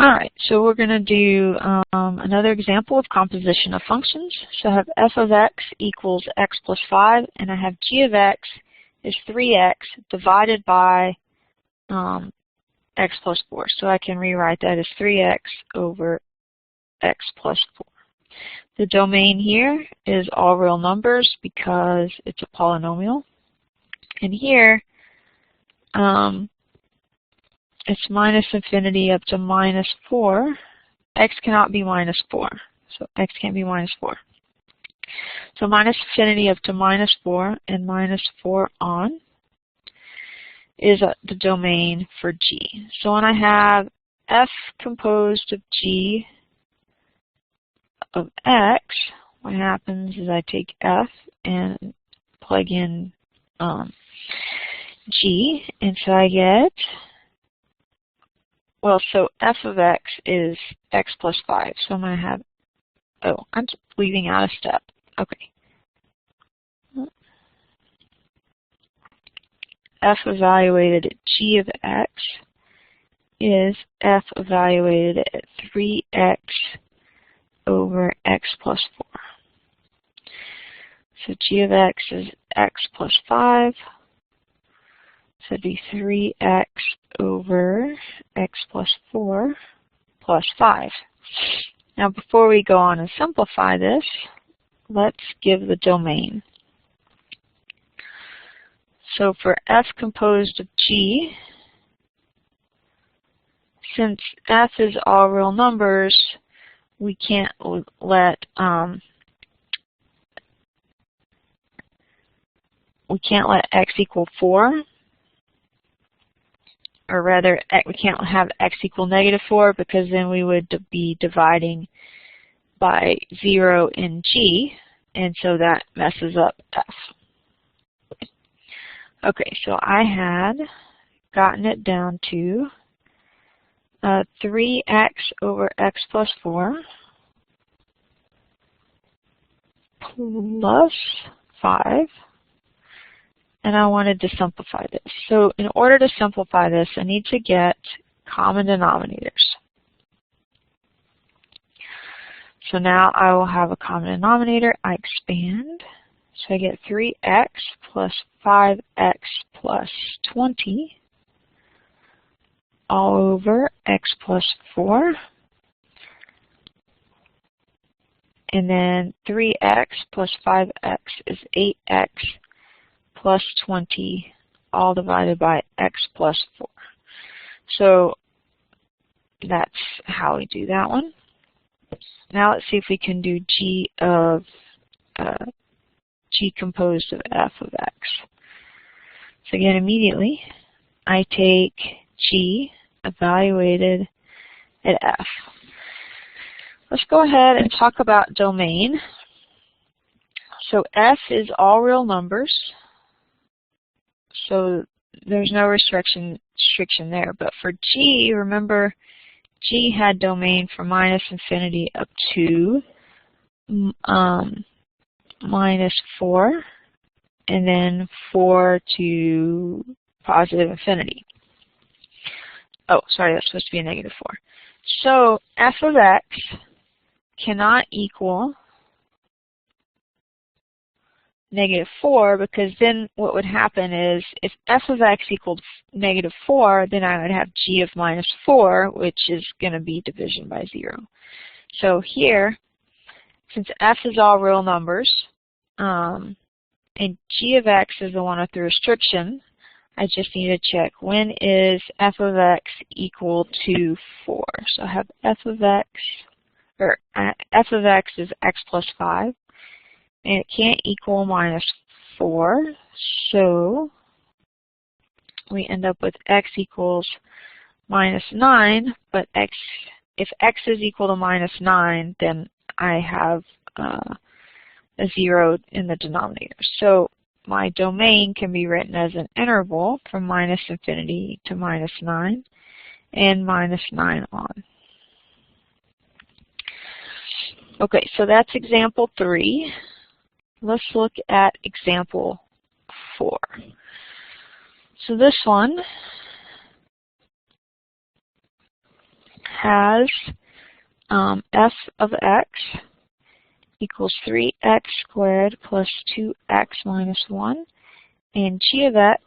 All right, so we're going to do another example of composition of functions. So I have f of x equals x plus 5, and I have g of x is 3x divided by x plus 4. So I can rewrite that as 3x over x plus 4. The domain here is all real numbers because it's a polynomial. And here, it's minus infinity up to minus 4. X cannot be minus 4. So x can't be minus 4. So minus infinity up to minus 4 and minus 4 on is the domain for g. So when I have f composed of g of x, what happens is I take f and plug in g, and so I get, well, so f of x is x plus 5. So I'm going to have, oh, I'm leaving out a step. Okay. F evaluated at g of x is f evaluated at 3x over x plus 4. So g of x is x plus 5. So it'd be 3x over x plus 4 plus 5. Now before we go on and simplify this, let's give the domain. So for f composed of g, since f is all real numbers, we can't let x equal 4. Or rather, we can't have x equal negative 4 because then we would be dividing by 0 in g, and so that messes up f. Okay, so I had gotten it down to 3x over x plus 4 plus 5. And I wanted to simplify this. So in order to simplify this, I need to get common denominators. So now I will have a common denominator. I expand. So I get 3x plus 5x plus 20 all over x plus 4. And then 3x plus 5x is 8x plus 20, all divided by x plus 4. So that's how we do that one. Now let's see if we can do g composed of f of x. So again, immediately, I take g evaluated at f. Let's go ahead and talk about domain. So f is all real numbers. So there's no restriction there. But for g, remember, g had domain from minus infinity up to minus 4, and then 4 to positive infinity. Oh, sorry, that's supposed to be a negative 4. So f of x cannot equal negative 4, because then what would happen is if f of x equaled negative 4, then I would have g of minus 4, which is going to be division by 0. So here, since f is all real numbers, and g of x is the one with the restriction, I just need to check when is f of x equal to 4. So I have f of x, or f of x is x plus 5. And it can't equal minus 4, so we end up with x equals minus 9, but if x is equal to minus 9, then I have a 0 in the denominator. So my domain can be written as an interval from minus infinity to minus 9 and minus 9 on. Okay, so that's example 3. Let's look at example 4. So this one has f of x equals 3x squared plus 2x minus 1, and g of x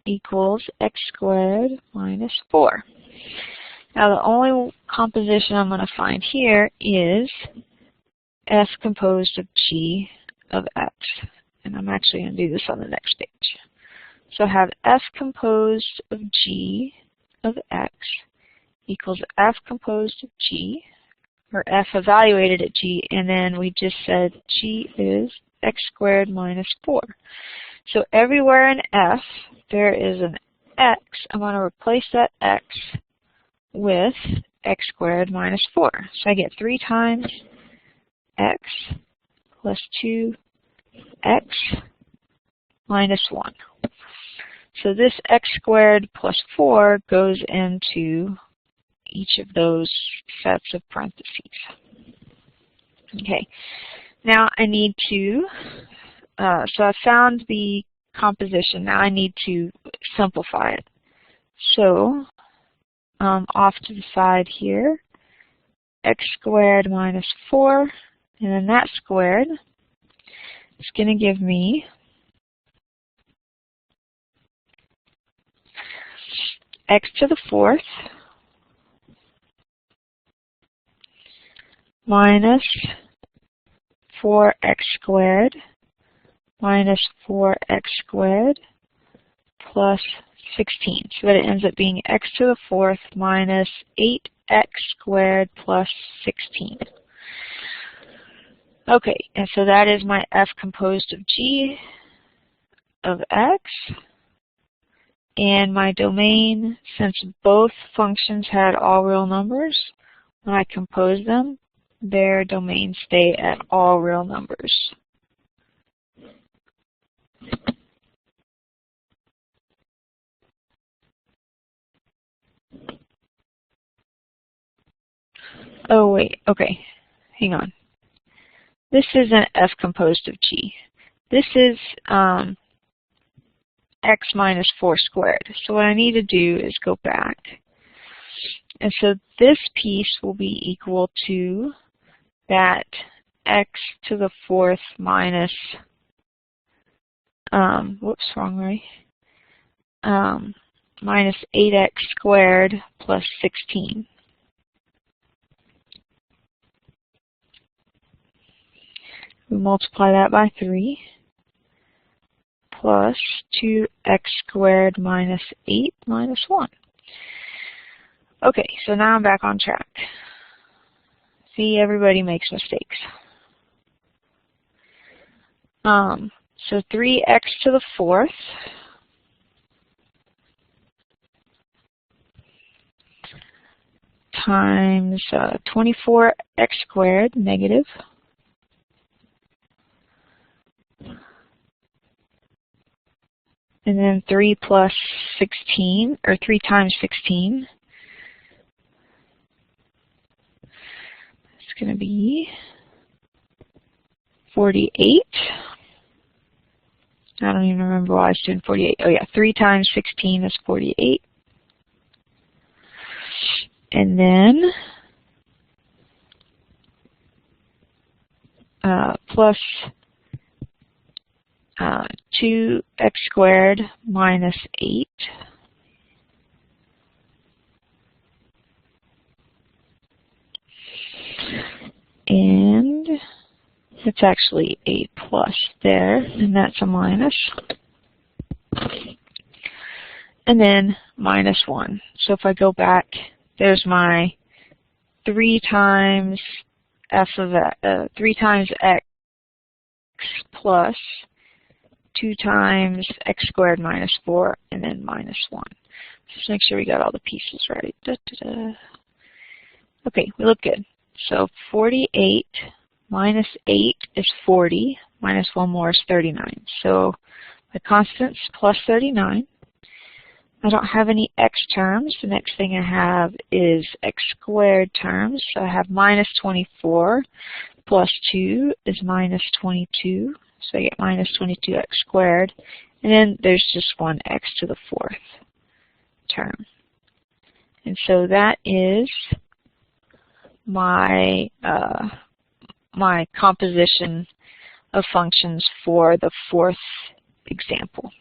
equals x squared minus 4. Now the only composition I'm going to find here is f composed of g of x. And I'm actually going to do this on the next page. So I have f composed of g of x equals f composed of g, or f evaluated at g, and then we just said g is x squared minus 4. So everywhere in f there is an x. I'm going to replace that x with x squared minus 4. So I get 3 times x plus 2x minus 1. So this x squared plus 4 goes into each of those sets of parentheses. Okay, now I need to, so I found the composition. Now I need to simplify it. So off to the side here, x squared minus 4, and then that squared is going to give me x to the 4th minus 4x squared minus 4x squared plus 16. So that it ends up being x to the 4th minus 8x squared plus 16. Okay, and so that is my f composed of g of x. And my domain, since both functions had all real numbers, when I compose them, their domains stay at all real numbers. Oh wait, okay, hang on. This is an f composed of g. This is x minus 4 squared. So what I need to do is go back. And so this piece will be equal to that x to the 4th minus, whoops, wrong way, minus 8x squared plus 16. We multiply that by 3 plus 2x squared minus 8 minus 1. Okay, so now I'm back on track. See, everybody makes mistakes. So 3x to the 4th times 24x squared negative and then 3 plus 16, or 3 times 16. It's going to be 48. I don't even remember why I was doing 48. Oh yeah, 3 times 16 is 48. And then plus 2x squared minus 8 and it's actually a plus there, and that's a minus, and then minus 1. So if I go back, there's my 3 times f of 3 times x plus 2 times x squared minus 4, and then minus 1. Just make sure we got all the pieces right. Okay, we look good. So 48 minus 8 is 40, minus 1 more is 39. So my constant's plus 39. I don't have any x terms. The next thing I have is x squared terms. So I have minus 24 plus 2 is minus 22. So I get minus 22x squared. And then there's just one x to the 4th term. And so that is my, my composition of functions for the fourth example.